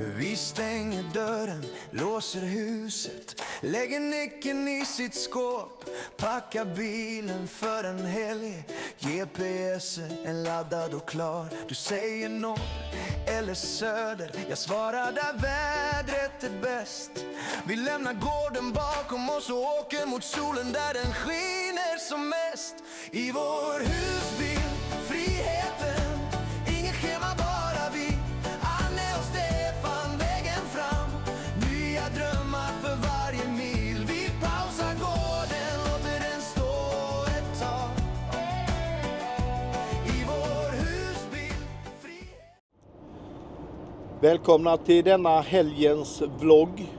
Vi stänger dörren, låser huset, lägger nyckeln i sitt skåp, packar bilen för en helg, GPSen är laddad och klar. Du säger norr eller söder, jag svarar där vädret är bäst. Vi lämnar gården bakom oss och åker mot solen där den skiner som mest. I vår husbil, friheten, ingen schema, bara vi. Anne och Stefan, vägen fram, nya drömmar för varje mil. Vi pausar gården, låter den stå ett tag. I vår husbil, frihet. Välkomna till denna helgens vlogg.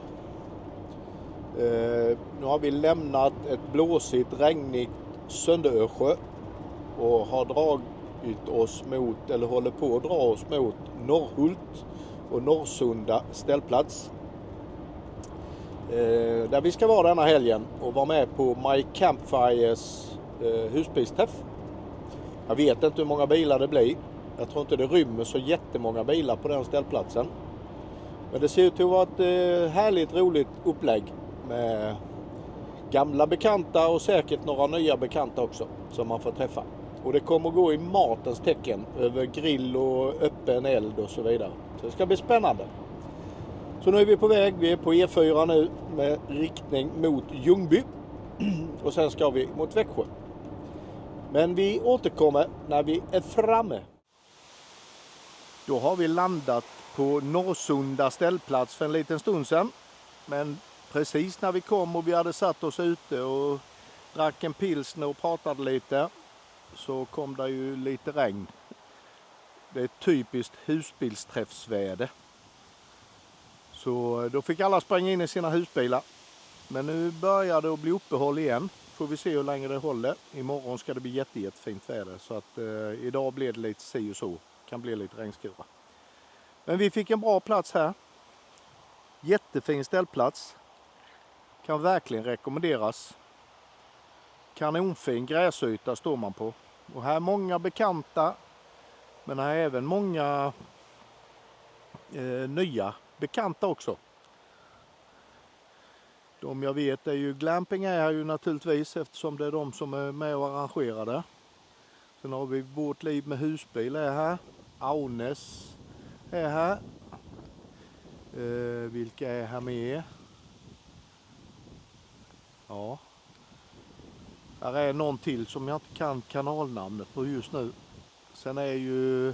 Nu har vi lämnat ett blåsigt, regnigt Sönderösjö och har dragit oss mot, eller håller på att dra oss mot, Norrhult och Norrsunda ställplats. Där vi ska vara denna helgen och vara med på My Campfires husbilsträff. Jag vet inte hur många bilar det blir. Jag tror inte det rymmer så jättemånga bilar på den ställplatsen. Men det ser ut att vara ett härligt, roligt upplägg med gamla bekanta och säkert några nya bekanta också som man får träffa. Och det kommer att gå i matens tecken över grill och öppen eld och så vidare. Så det ska bli spännande. Så nu är vi på väg. Vi är på E4 nu med riktning mot Ljungby. Och sen ska vi mot Växjö. Men vi återkommer när vi är framme. Då har vi landat på Norrsunda ställplats för en liten stund sedan. Men precis när vi kom och vi hade satt oss ute och drack en pilsner och pratade lite, så kom det ju lite regn. Det är typiskt husbilsträffsväder. Så då fick alla springa in i sina husbilar. Men nu börjar det att bli uppehåll igen. Får vi se hur länge det håller. Imorgon ska det bli jättefint väder. Så att idag blir det lite si och så. Kan bli lite regnskurar. Men vi fick en bra plats här. Jättefin ställplats. Kan verkligen rekommenderas. Kanonfin gräsyta står man på. Och här är många bekanta. Men här är även många nya bekanta också. De jag vet är ju Glamping är ju naturligtvis, eftersom det är de som är med och arrangerar det. Sen har vi Vårt liv med husbil är här. Aunes är här. Vilka är här med? Ja. Här är någon till som jag inte kan kanalnamnet på just nu. Sen är ju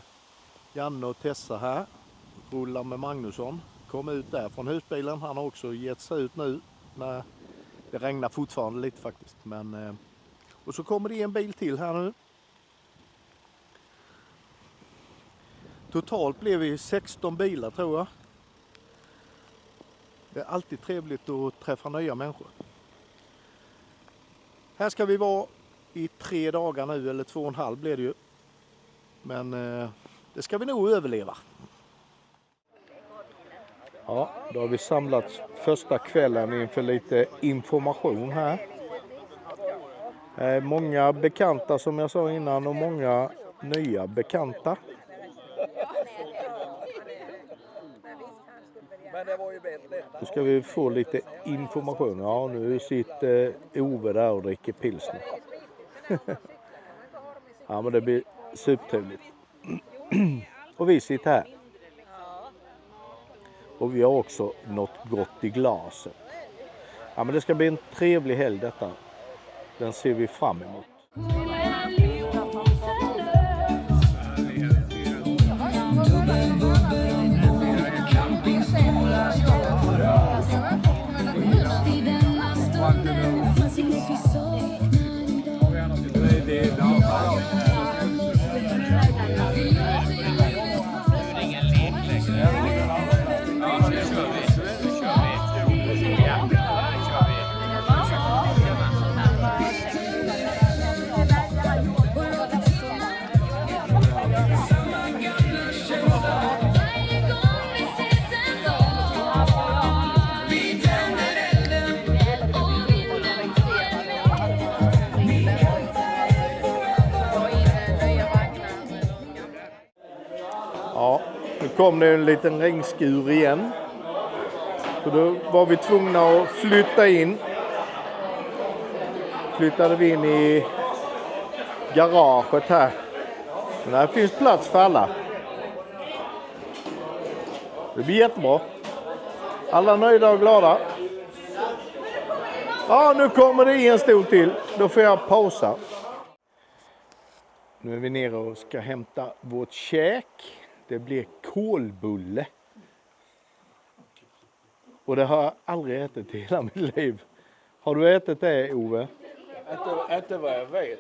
Janne och Tessa här. Rullar med Magnusson. Kom ut där från husbilen. Han har också gett sig ut nu. När det regnar fortfarande lite faktiskt. Men, och så kommer det en bil till här nu. Totalt blev vi 16 bilar tror jag. Det är alltid trevligt att träffa nya människor. Här ska vi vara i 3 dagar nu, eller 2,5 blir det ju. Men det ska vi nog överleva. Ja, då har vi samlats första kvällen inför lite information här. Många bekanta som jag sa innan och många nya bekanta. Nu ska vi få lite information. Ja, nu sitter Ove där och dricker pilsner. Ja, men det blir supertrevligt. Och vi sitter här. Och vi har också något gott i glaset. Ja, men det ska bli en trevlig helg detta. Den ser vi fram emot. kom det en liten regnskur igen. Så då var vi tvungna att flytta in. Flyttade vi in i garaget här. Men här finns plats för alla. Det blir jättebra. Alla nöjda och glada. Ja, nu kommer det en stol till. Då får jag pausa. Nu är vi nere och ska hämta vårt käk. Det blir kålbulle. Och det har jag aldrig ätit i hela mitt liv. Har du ätit det, Ove? Inte vad jag vet.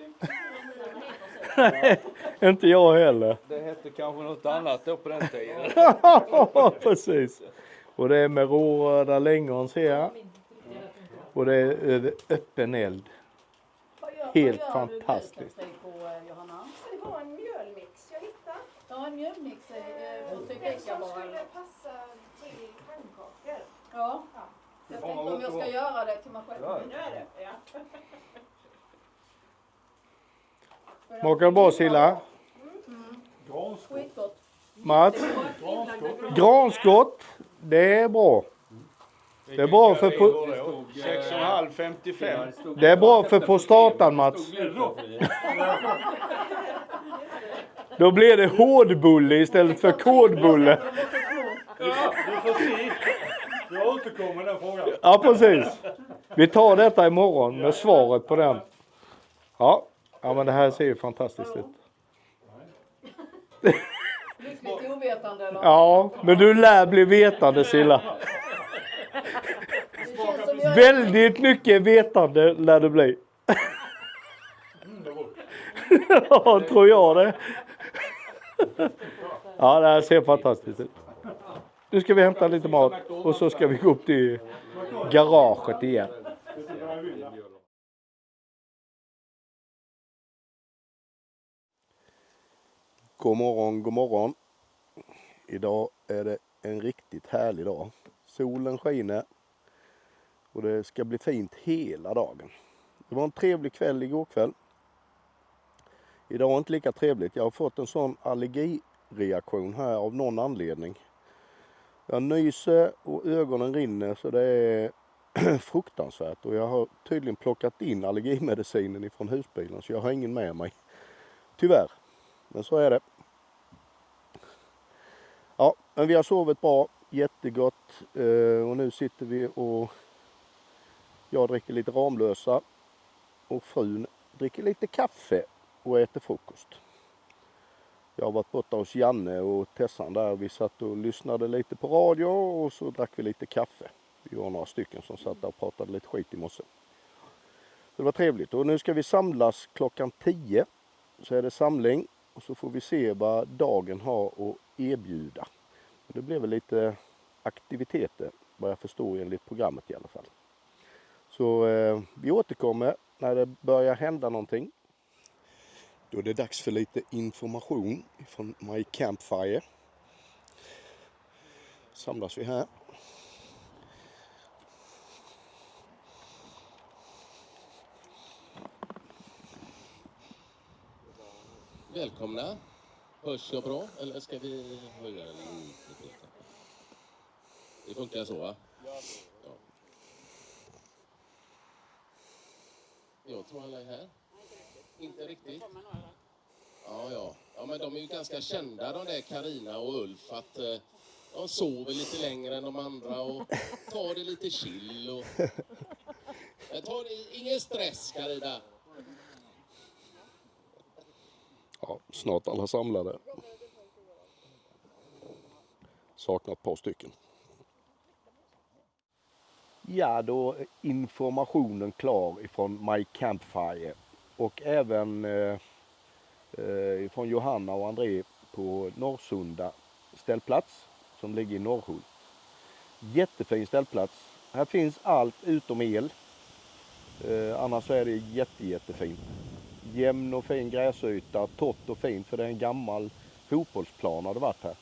Nej, inte jag heller. Det hette kanske något annat då på den tiden. Precis. Och det är med råröda lingon, ser jag. Och det är över öppen eld. Helt fantastiskt. Det var en mjölmix jag hittade. Ja, en mjölmix för Den som skulle passa till pannkakor. Ja. Jag tänkte om jag ska göra det till mig själv. Nu är det, ja. Smakar det bra, Silla? Skitgott. Mats? Granskott. Det är bra. Det är bra för 6,5, 55. det är bra för prostatan, Mats. Då blir det hårdbulle istället för kodbulle. Ja, du får se. Jag återkommer den frågan. Ja, precis. Vi tar detta imorgon med svaret på den. Ja, men det här ser ju fantastiskt ut. Lyckligt ovetande eller? Ja, men du lär bli vetande, Silla. Det känns som jag Väldigt mycket vetande lär det bli. Ja, tror jag det. Ja, det här ser fantastiskt ut. Nu ska vi hämta lite mat och så ska vi gå upp till garaget igen. God morgon, god morgon. Idag är det en riktigt härlig dag. Solen skiner och det ska bli fint hela dagen. Det var en trevlig kväll igår kväll. Idag är inte lika trevligt. Jag har fått en sån allergireaktion här av någon anledning. Jag nyser och ögonen rinner så det är fruktansvärt. Och jag har tydligen plockat in allergimedicinen ifrån husbilen så jag har ingen med mig. Tyvärr. Men så är det. Ja, men vi har sovit bra. Jättegott. Och nu sitter vi och jag dricker lite Ramlösa. Och frun dricker lite kaffe och äter frukost. Jag har varit borta hos Janne och Tessan där. Vi satt och lyssnade lite på radio och så drack vi lite kaffe. Vi var några stycken som satt där och pratade lite skit i morse. Det var trevligt. Och nu ska vi samlas klockan 10. Så är det samling och så får vi se vad dagen har att erbjuda. Det blir väl lite aktiviteter vad jag förstår enligt programmet i alla fall. Så vi återkommer när det börjar hända någonting. Då är det dags för lite information från My Campfire. Samlas vi här. Välkomna. Hörs jag bra? Eller ska vi höja lite? Det funkar så, va? Ja. Jag tror alla är här. Inte riktigt. Ja, men de är ju ganska kända, de där Karina och Ulf, att de sover lite längre än de andra och tar det lite chill. Och... ingen stress, Karina. Ja, snart alla samlade. Saknar ett par stycken. Ja, då är informationen klar ifrån My Campfire. Och även från Johanna och André på Norrsunda ställplats som ligger i Norrhult. Jättefin ställplats. Här finns allt utom el. Annars så är det jättefint. Jämn och fin gräsyta, torrt och fint för det är en gammal fotbollsplan har det varit här.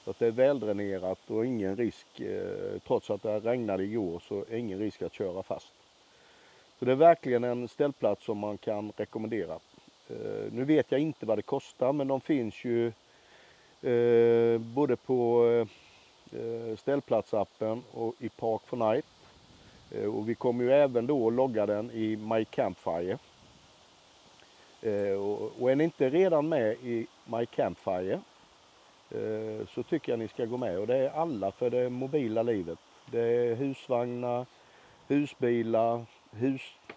Så att det är väldränerat och ingen risk, trots att det regnade igår så är ingen risk att köra fast. Så det är verkligen en ställplats som man kan rekommendera. Nu vet jag inte vad det kostar men de finns ju Både på ställplatsappen och i Park for Night. Och vi kommer ju även då logga den i My Campfire. Och är ni inte redan med i My Campfire så tycker jag ni ska gå med. Och det är alla för det mobila livet. Det är husvagnar, husbilar,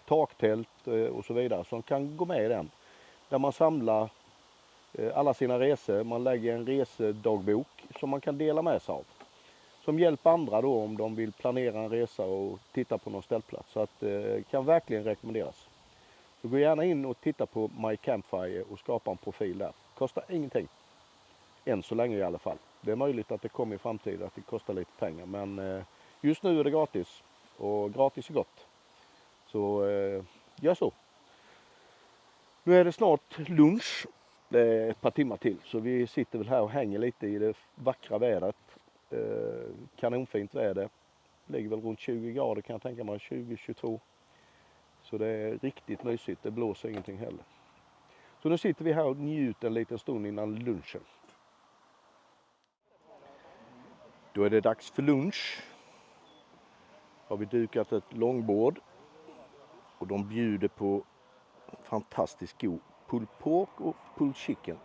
taktält och så vidare som kan gå med i den. Där man samlar alla sina resor. Man lägger en resedagbok som man kan dela med sig av. Som hjälper andra då om de vill planera en resa och titta på någon ställplats. Så att kan verkligen rekommenderas. Så gå gärna in och titta på My Campfire och skapa en profil där. Kostar ingenting. Än så länge i alla fall. Det är möjligt att det kommer i framtiden att det kostar lite pengar. Men just nu är det gratis. Och gratis är gott. Så gör så. Nu är det snart lunch. Det är ett par timmar till. Så vi sitter väl här och hänger lite i det vackra vädret. Kanonfint väder. Ligger väl runt 20 grader kan jag tänka mig. 20-22. Så det är riktigt mysigt. Det blåser ingenting heller. Så nu sitter vi här och njuter en liten stund innan lunchen. Då är det dags för lunch. Har vi dukat ett långbord. Och de bjuder på fantastiskt god pulled pork och pulled chicken.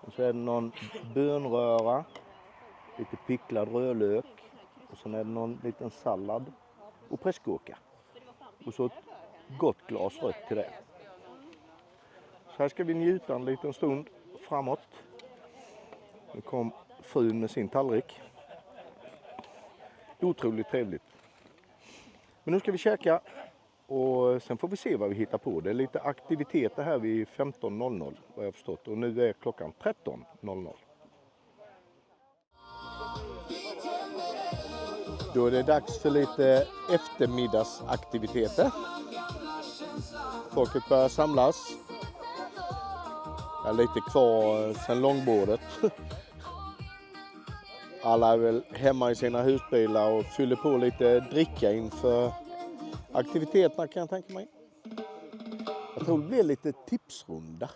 Och så är det någon bönröra. Lite picklad rödlök. Och sen är det någon liten sallad och pressgurka. Och så ett gott glas rött till det. Så här ska vi njuta en liten stund framåt. Nu kom frun med sin tallrik. Otroligt trevligt. Men nu ska vi käka och sen får vi se vad vi hittar på. Det är lite aktiviteter här vid 15.00 vad jag förstått. Och nu är klockan 13.00. Då är det dags för lite eftermiddagsaktiviteter. Folket börjar samlas. Jag är lite kvar sen långbordet. Alla är väl hemma i sina husbilar och fyller på lite dricka inför aktiviteterna kan jag tänka mig. Jag tror det blir lite tipsrunda.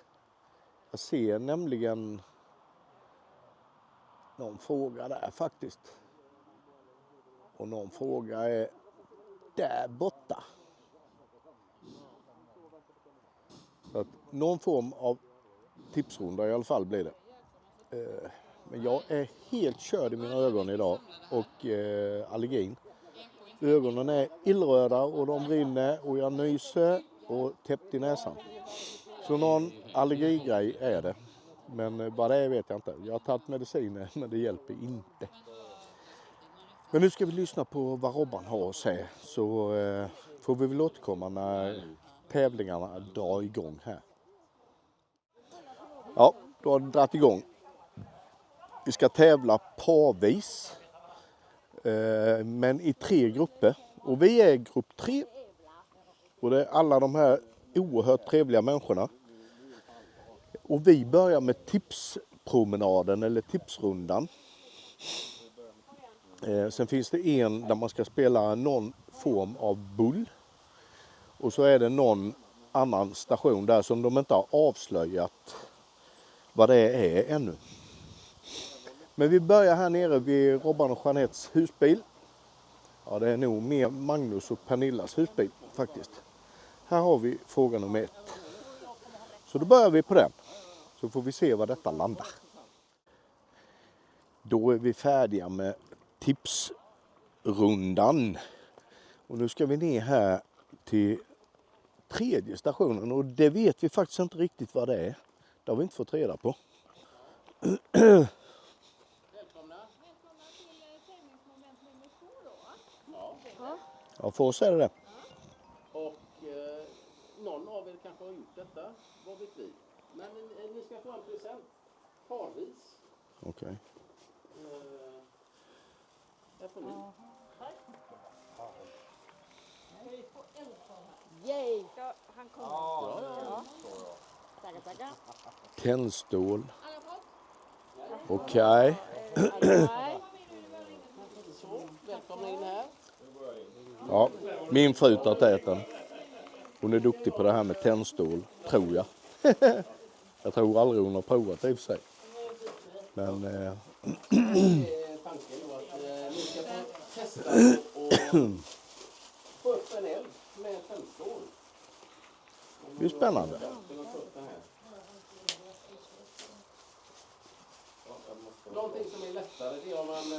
Jag ser nämligen någon fråga där faktiskt. Och någon fråga är där borta. Så att någon form av tipsrunda i alla fall blir det. Men jag är helt körd i mina ögon idag och allergin. Ögonen är illröda och de rinner och jag nyser och täppt i näsan. Så någon allergigrej är det. Men vad det är vet jag inte. Jag har tagit mediciner men det hjälper inte. Men nu ska vi lyssna på vad Robban har att säga. Så får vi väl återkomma när tävlingarna drar igång här. Ja, då har det dragit igång. Vi ska tävla parvis. Men i 3 grupper. Och vi är grupp 3. Och det är alla de här oerhört trevliga människorna. Och vi börjar med tipspromenaden eller tipsrundan. Sen finns det en där man ska spela någon form av bull. Och så är det någon annan station där som de inte har avslöjat vad det är ännu. Men vi börjar här nere vid Robban och Jeanettes husbil. Ja, det är nog mer Magnus och Pernillas husbil faktiskt. Här har vi fråga nummer 1. Så då börjar vi på den. Så får vi se vad detta landar. Då är vi färdiga med tipsrundan. Och nu ska vi ner här till 3:e stationen. Och det vet vi faktiskt inte riktigt vad det är. Det har vi inte fått reda på. Välkomna. Ja, för oss är det det. Och någon av er kanske har gjort detta, vad vet vi. Men ni ska få en present. Parvis. Okej. Här får ni. Yay! Han kommer. Ja. Tackar. Tändstål. Okej. Så, välkomna in här. Ja, min fru tar täten. Hon är duktig på det här med tändstål, tror jag. Jag tror aldrig hon har provat det i och för sig. Men Det är tanken då att ni ska få testa och få upp en eld med tändstål. det är spännande. Någonting som är lättare, det är om man... Det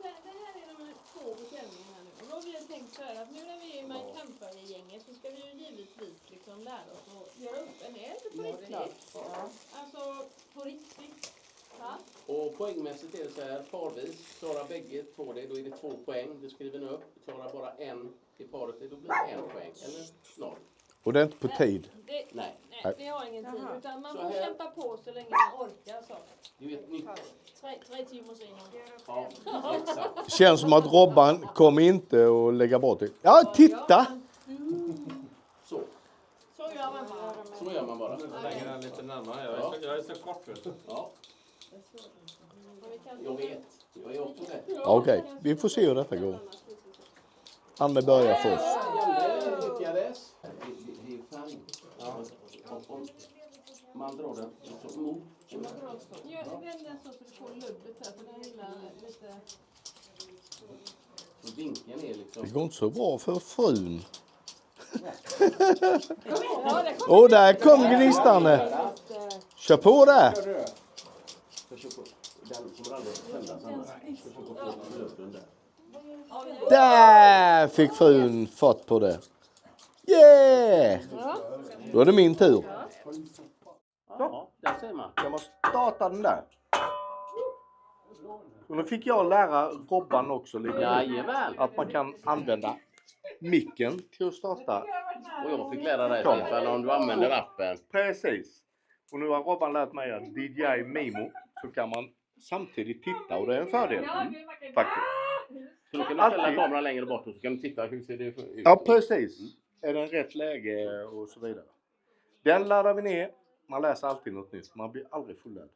här är de 2 beställningarna här nu. Och då har vi tänkt så här att nu när vi är med campare-gänget så ska vi ju givetvis liksom lära oss att göra upp en eld på riktigt. Alltså på riktigt. Ja. Och poängmässigt är det så här, parvis, klarar bägge 2 det, då är det 2 poäng. Du skriver nu upp, klarar bara en i paret, då blir det 1 poäng. Eller 0. Och det är inte på tid. Nej. Nej, vi har ingen tid. Utan man Så får här- kämpa på så länge man orkar. Så. Det är ett nytt... 3 timmar senare. Ja, exakt. Känns som att Robban kommer inte att lägga bort det. Ja, titta! Så. Så gör man bara. Så gör man bara. Lägger den lite närmare. Jag är så kort. Ja, jag vet. Jag är också det. Okej, vi får se hur detta går. Anne börjar först. Janne lyckades. Det är fan. Om man drar den så mot. Jag vänder så att du får lubbet här. För den gillar lite... Så vinkeln är liksom... Det går inte så bra för frun. Ja, det Och där kom gnistan. Kör på där. Den kommer aldrig tändas annars. Försök att få luften där. Där fick frun fått på det. Yeah! Då är det min tur. Ja, där ser man. Jag måste starta den där. Och nu fick jag lära Robban också lite. Jajamän. Att man kan använda micken till att starta. Och jag fick lära dig Stefan om du använder appen. Precis. Och nu har Robban lärt mig att DJI Mimo så kan man samtidigt titta och det är en fördel. Faktiskt. Så då kan du ställa kameran längre bort och så kan du titta hur ser det ut. Ja, precis. Är det en rätt läge och så vidare. Den laddar vi ner. Man läser alltid något nytt. Man blir aldrig fullärd.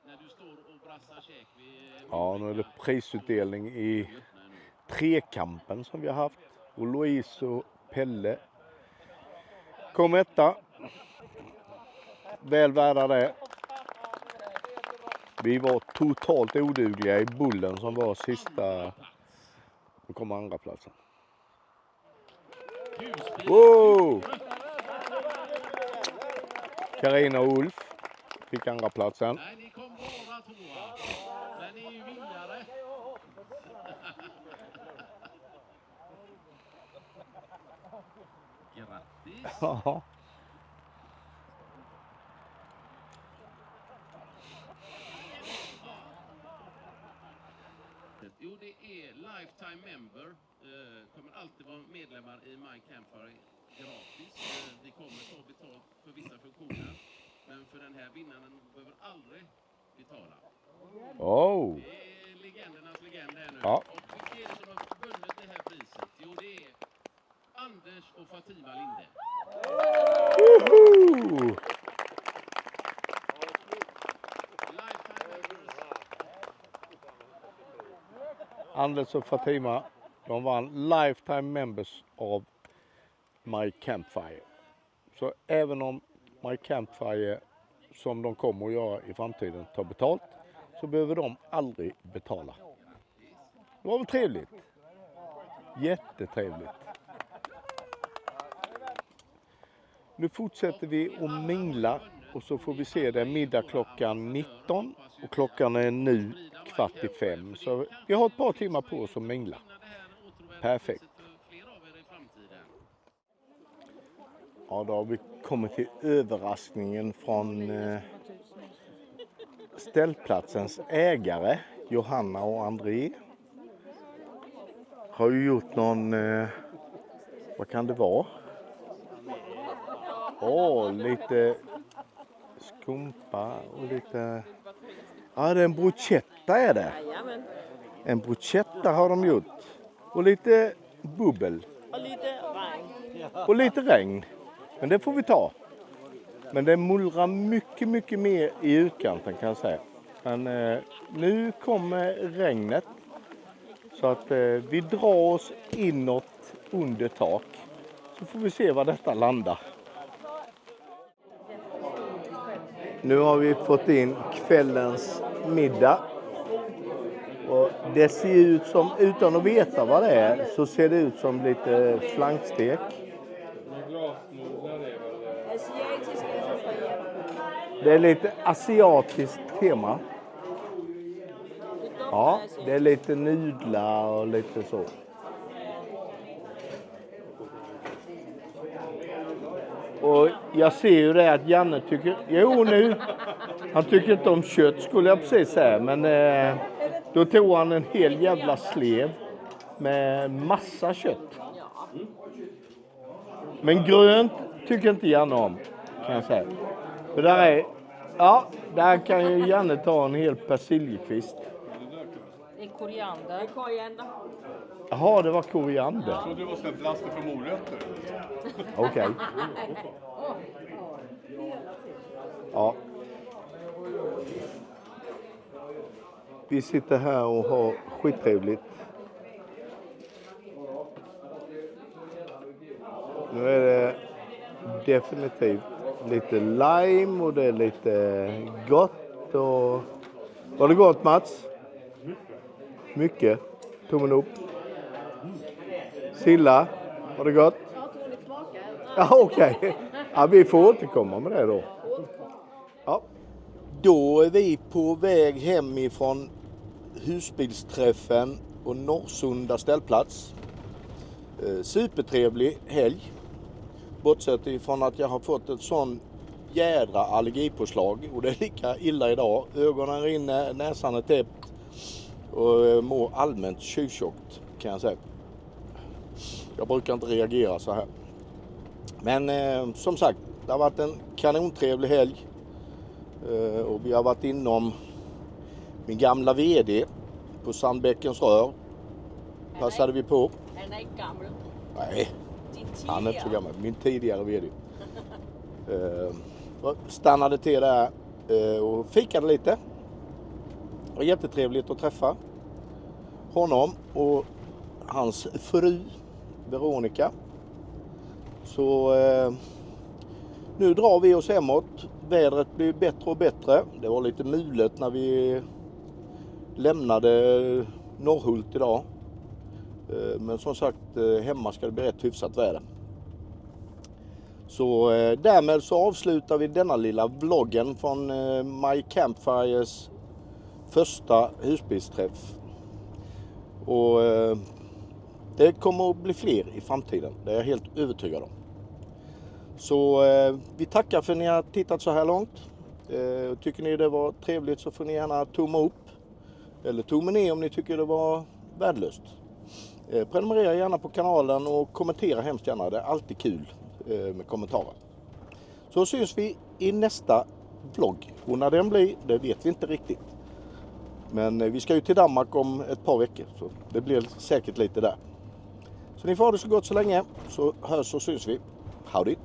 När du står och brassar käk vid... Ja, nu är det prisutdelning i trekampen som vi har haft. Och Louise och Pelle kom etta. Väl värda det. Vi var totalt odugliga i bullen som var sista. Nu kommer andra platsen. Wow! Carina och Ulf fick andra platsen. Nej, ni kom bara 2. Men ni är ju vinnare. Grattis. Ja. Jo, det är lifetime member. Kommer alltid vara medlemmar i My Campfire gratis. Vi kommer ta betalt för vissa funktioner. Men för den här vinnaren behöver aldrig betala. Oh. Det är legendernas legend här nu. Ja. Och vilka är det som har vunnit det här priset? Jo, det är Anders och Fatima Linde. Woho! Lifetime members. Anders och Fatima, de vann lifetime members av My Campfire. Så även om My Campfire, som de kommer att göra i framtiden, tar betalt, så behöver de aldrig betala. Det var väl trevligt? Jättetrevligt. Nu fortsätter vi att mingla och så får vi se det middag klockan 19 och klockan är nu 4:45. Så vi har ett par timmar på oss att mingla. Perfekt. Ja, då har vi kommit till överraskningen från ställplatsens ägare, Johanna och André. Har ju gjort någon, vad kan det vara? Lite skumpa och lite... Ja, det är en bruschetta är det. En bruschetta har de gjort. Och lite bubbel. Och lite regn. Men det får vi ta. Men det mullrar mycket, mycket mer i utkanten kan jag säga. Men nu kommer regnet. Så att vi drar oss inåt under tak. Så får vi se var detta landar. Nu har vi fått in kvällens middag. Och det ser ut som, utan att veta vad det är, så ser det ut som lite flankstek. Det är lite asiatiskt tema. Ja, det är lite nudlar och lite så. Och jag ser ju det att Janne tycker, han tycker inte om kött skulle jag precis säga, men då tog han en hel jävla slev med massa kött. Men grönt tycker inte Janne om, kan jag säga. För där kan ju Janne ta en hel persiljekvist. Det är koriander. Jaha, det var koriander. Jag trodde det var sån plaster för morötter. Okej. Ja. Vi sitter här och har skittrevligt. Nu är det definitivt lite lime och det är lite gott. Och... Var det gott, Mats? Mycket. Tummen upp. Silla, var det gott? Jag har inte hunnit smaka. Ja, okej. Ja, vi får återkomma med det då. Ja. Då är vi på väg hem ifrån husbilsträffen på Norrsunda ställplats. Supertrevlig helg. Bortsett ifrån att jag har fått ett sån jädra allergipåslag. Och det är lika illa idag. Ögonen rinner, näsan är täppt. Och mår allmänt tjuvtjockt, kan jag säga. Jag brukar inte reagera så här. Men som sagt, det har varit en kanontrevlig helg. Och vi har varit inom min gamla vd på Sandbäckens rör. Passade vi på. Är den gammal? Nej, han är inte så gammal. Min tidigare vd. Stannade till där och fikade lite. Det var jättetrevligt att träffa honom och hans fru Veronica. Så nu drar vi oss hemåt. Vädret blir bättre och bättre. Det var lite mulet när vi lämnade Norrhult idag. Men som sagt, hemma ska det bli rätt hyfsat väder. Så därmed så avslutar vi denna lilla vloggen från My Campfires första husbilsträff. Och det kommer att bli fler i framtiden. Det är jag helt övertygad om. Så vi tackar för att ni har tittat så här långt. Tycker ni det var trevligt så får ni gärna tumma upp. Eller tummen ner om ni tycker det var värdelöst. Prenumerera gärna på kanalen och kommentera hemskt gärna. Det är alltid kul med kommentarer. Så syns vi i nästa vlogg. Och när den blir, det vet vi inte riktigt. Men vi ska ju till Danmark om ett par veckor. Så det blir säkert lite där. Så ni får ha det så gott så länge. Så hörs och syns vi. Howdy!